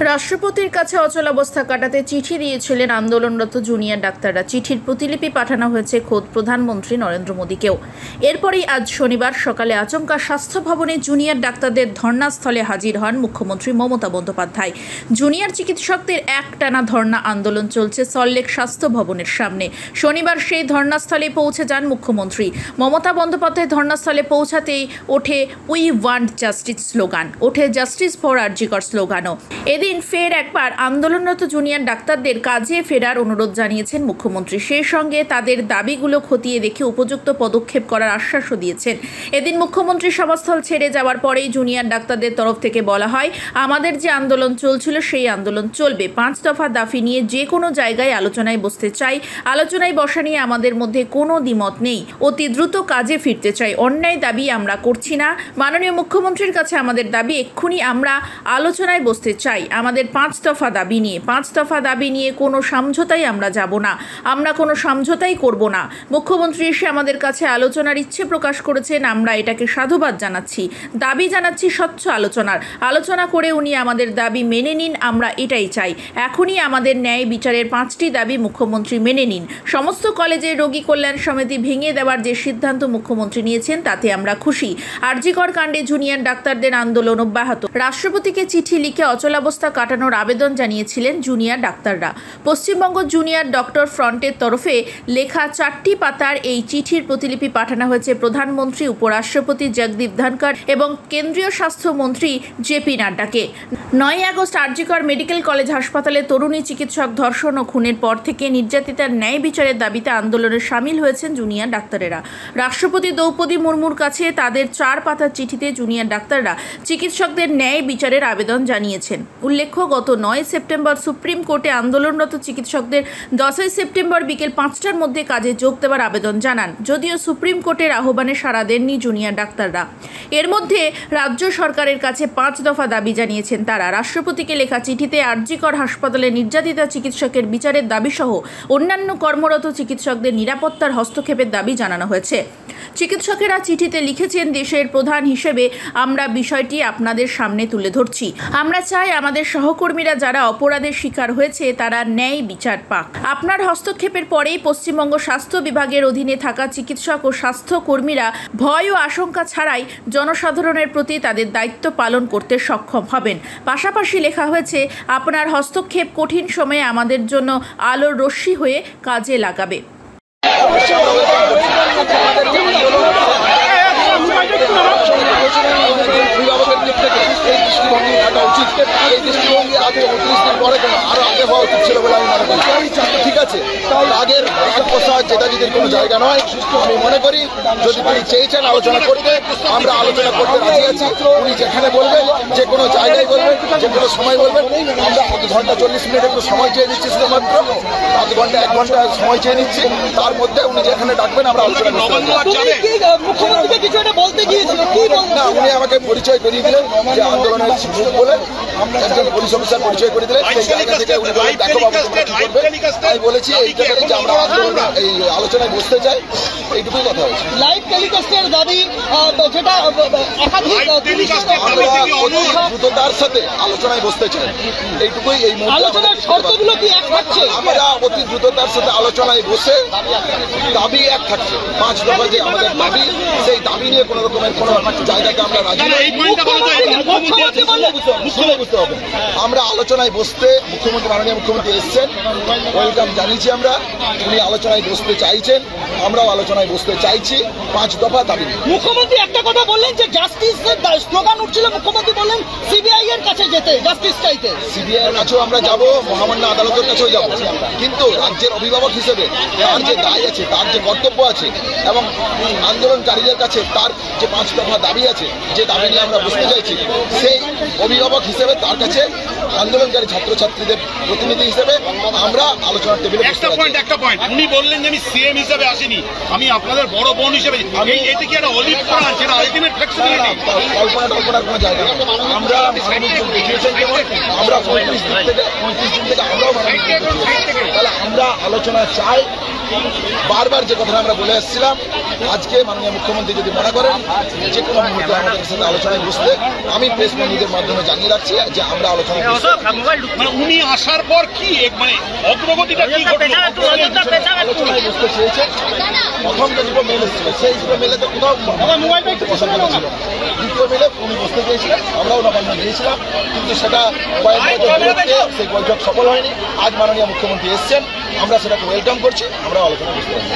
রাষ্ট্রপতির কাছে অচলাবস্থা কাটাতে চিঠি দিয়েছিলেন আন্দোলনরত জুনিয়র ডাক্তাররা। চিঠির প্রতিলিপি পাঠানো হয়েছে খোদ প্রধানমন্ত্রী নরেন্দ্র মোদীকেও। এরপরেই আজ শনিবার সকালে আচমকা স্বাস্থ্য ভবনে জুনিয়র ডাক্তারদের ধর্নাস্থলে হাজির হন মুখ্যমন্ত্রী মমতা বন্দ্যোপাধ্যায়। জুনিয়র চিকিৎসকদের একটানা ধর্না আন্দোলন চলছে সল্টলেক স্বাস্থ্য ভবনের সামনে। শনিবার সেই ধর্নাস্থলে পৌঁছে যান মুখ্যমন্ত্রী মমতা বন্দ্যোপাধ্যায়। ধর্নাস্থলে পৌঁছাতেই ওঠে উই ওয়ান্ট জাস্টিস স্লোগান, ওঠে জাস্টিস ফর আরজিকর স্লোগানও। এদিন ফের একবার আন্দোলনরত জুনিয়র ডাক্তারদের কাজে ফেরার অনুরোধ জানিয়েছেন মুখ্যমন্ত্রী। সেই সঙ্গে তাদের দাবিগুলো খতিয়ে দেখে উপযুক্ত পদক্ষেপ করার আশ্বাসও দিয়েছেন। এদিন মুখ্যমন্ত্রী সভাস্থল ছেড়ে যাওয়ার পরেই জুনিয়র ডাক্তারদের তরফ থেকে বলা হয়, আমাদের যে আন্দোলন চলছিল সেই আন্দোলন চলবে। 5 দফা দাবি নিয়ে যে কোনো জায়গায় আলোচনায় বসতে চাই। আলোচনায় বসা নিয়ে আমাদের মধ্যে কোনো দ্বিমত নেই। অতি দ্রুত কাজে ফিরতে চাই। অন্যায় দাবি আমরা করছি না। মাননীয় মুখ্যমন্ত্রীর কাছে আমাদের দাবি, এক্ষুনি আমরা আলোচনায় বসতে চাই। আমাদের 5 দফা দাবি নিয়ে, 5 দফা দাবি নিয়ে কোনো সমঝোতাই আমরা যাব না। আমরা কোনো সমঝোতাই করব না। মুখ্যমন্ত্রী এসে আমাদের কাছে আলোচনার ইচ্ছে প্রকাশ করেছেন, আমরা এটাকে সাধুবাদ জানাচ্ছি। দাবি জানাচ্ছি স্বচ্ছ আলোচনা করে উনি আমাদের দাবি মেনে নিন। আমরা এটাই চাই। এখনই আমাদের ন্যায় বিচারের 5টি দাবি মুখ্যমন্ত্রী মেনে নিন। সমস্ত কলেজের রোগী কল্যাণ সমিতি ভেঙে দেওয়ার যে সিদ্ধান্ত মুখ্যমন্ত্রী নিয়েছেন তাতে আমরা খুশি। আরজিকর কাণ্ডে জুনিয়র ডাক্তারদের আন্দোলন অব্যাহত। রাষ্ট্রপতিকে চিঠি লিখে অচলাবস্থা কাটানোর আবেদন জানিয়েছিলেন জুনিয়র ডাক্তাররা। পশ্চিমবঙ্গ জুনিয়র ডক্টর ফ্রন্টের তরফে লেখা 4টি পাতার এই চিঠির প্রতিলিপি পাঠানো হয়েছে প্রধানমন্ত্রী, উপরাষ্ট্রপতি জগদীপ ধনখড় এবং কেন্দ্রীয় স্বাস্থ্যমন্ত্রী জেপি নাড্ডাকে। 9 আগস্ট আরজিকর মেডিকেল কলেজ হাসপাতালে তরুণী চিকিৎসক ধর্ষণ ও খুনের পর থেকে নির্যাতিতার ন্যায় বিচারের দাবিতে আন্দোলনে সামিল হয়েছেন জুনিয়র ডাক্তারেরা। রাষ্ট্রপতি দ্রৌপদী মুর্মুর কাছে তাদের 4 পাতার চিঠিতে জুনিয়র ডাক্তাররা চিকিৎসকদের ন্যায় বিচারের আবেদন জানিয়েছেন। উল্লেখ্য, গত 9 সেপ্টেম্বর সুপ্রিম কোর্টে আন্দোলনরত চিকিৎসকদের 10 সেপ্টেম্বর বিকেল 5টার মধ্যে কাজে যোগ দেওয়ার আবেদন জানান। যদিও সুপ্রিম কোর্টের আহ্বানে সাড়া দেননি জুনিয়র ডাক্তাররা। এর মধ্যে রাজ্য সরকারের কাছে 5 দফা দাবি জানিয়েছেন তারা। রাষ্ট্রপতিকে লেখা চিঠিতে আরজিকর হাসপাতালে নির্যাতিতা চিকিৎসকের বিচারের দাবি সহ অন্যান্য কর্মরত চিকিৎসকদের নিরাপত্তার হস্তক্ষেপের দাবি জানানো হয়েছে। চিকিৎসকেরা চিঠিতে লিখেছেন, দেশের প্রধান হিসেবে আমরা বিষয়টি আপনাদের সামনে তুলে ধরছি। আমরা চাই আমাদের সহকর্মীরা যারা অপরাধের শিকার হয়েছে তারা ন্যায় বিচার পাক। আপনার হস্তক্ষেপের পরেই পশ্চিমবঙ্গ স্বাস্থ্য বিভাগের অধীনে থাকা চিকিৎসক ও স্বাস্থ্যকর্মীরা ভয় ও আশঙ্কা ছাড়াই জনসাধারণের প্রতি তাদের দায়িত্ব পালন করতে সক্ষম হবেন। পাশাপাশি লেখা হয়েছে, আপনার হস্তক্ষেপ কঠিন সময়ে আমাদের জন্য আলোর রশ্মি হয়ে কাজে লাগাবে। ঠিক আছে, আগের রাজপ্রসাদ যেটা যদি কোনো জায়গা নয়, আমি মনে করি যদি তিনি চেয়েছেন আলোচনা করতে, আমরা আলোচনা করতে রাজি আছি। উনি যেখানে বলবেন, যে কোনো জায়গায় বলবেন, যে কোনো সময় বলবেন, আমরা 1 ঘন্টা 40 মিনিট একটু সময় চেয়ে নিচ্ছি, শুধুমাত্র 1 ঘন্টা 1 ঘন্টা সময় চেয়ে নিচ্ছি। তার মধ্যে উনি যেখানে ডাকবেন আমরা আলোচনা করতে। না, উনি আমাকে পরিচয় করিয়ে দিলেন যে আন্দোলনের সুযোগ বলে একজন পুলিশ অফিসার পরিচয় করে দিলেন। সেই জায়গা থেকে উনি বলেন, দেখো বাবু তোমরা কি করবে। আমি বলেছি এই জায়গায় যে আমরা এই আলোচনায় বসতে চাই, এইটুকুই কথা হয়েছে। লাইভ টেলিকাস্টের দাবি যেটা দ্রুততার সাথে আলোচনায় বসতে চাই, এইটুকুই। এই আলোচনার শর্তগুলো কি এক থাকছে? আমরা অতি দ্রুততার সাথে আলোচনায় বসে দাবি এক থাকছে। 5 দফা যে আমাদের দাবি, সেই দাবি নিয়ে কোনো রকমের কোনো জায়গাকে আমরা রাজি নই। বুঝতে হবে, আমরা আলোচনায় বসতে মুখ্যমন্ত্রী, মাননীয় মুখ্যমন্ত্রী এসছেন, ওয়েলকাম জানিয়েছি আমরা। উনি আলোচনায় বসতে চাইছেন, আমরাও আলোচনায় বসতে চাইছি। 5 দফা দাবি। মুখ্যমন্ত্রী একটা কথা বললেন যে জাস্টিসের স্লোগান উঠছিল, মুখ্যমন্ত্রী বললেন সিবিআই এর কাছে যেতে, জাস্টিস চাইতে। সিবিআই এর কাছেও আমরা যাব, মহামান্য আদালতের কাছেও যাব, কিন্তু রাজ্যের অভিভাবক হিসেবে তার যে দায় আছে, তার যে কর্তব্য আছে, এবং আন্দোলনকারীদের কাছে তার যে 5 দফা দাবি আছে, যে দাবি নিয়ে আমরা বসতে চাইছি, সেই অভিভাবক হিসেবে তার কাছে আন্দোলনকারী ছাত্রছাত্রীদের প্রতিনিধি হিসেবে আমরা আলোচনার টেবিলে একটা পয়েন্ট উনি বললেন যে আমি সিএম হিসেবে আসিনি, আমি আপনাদের বড় বোন হিসেবে। এতে কি একটা অলিভ প্রাণ, সেটা আলটিমেট ফ্লেক্সিবিলিটি। কল্পনার কোনো জায়গা নেই। আমরা দেখিয়েছেন যেমন আমরা 35 দিন থেকে আমরাও তাহলে আমরা আলোচনা চাই। বারবার যে কথাটা আমরা বলে এসেছিলাম, আজকে মাননীয় মুখ্যমন্ত্রী যদি মনে করেন যে কোনো মুহূর্তে আমাদের সাথে আলোচনায় বসতে, আমি প্রেস বন্ধুদের মাধ্যমে জানিয়ে রাখছি যে আমরা আলোচনা উনি আসার পর কি মানে অগ্রগতিটা কি আলোচনায় বসতে চেয়েছে। প্রথম যে দুটো মেল এসেছিল সেই দুটো মেলে তো কোথাও পছন্দ ছিল। দ্বিতীয় মেলে উনি বসতে চেয়েছিলেন, আমরাও নবান্ন দিয়েছিলাম, কিন্তু সেটা কয়েক বছর সেই বৈঠক সফল হয়নি। আজ মাননীয় মুখ্যমন্ত্রী এসছেন, আমরা সেটাকে ওয়েলকাম করছি, আমরা আলোচনা করতে পারি।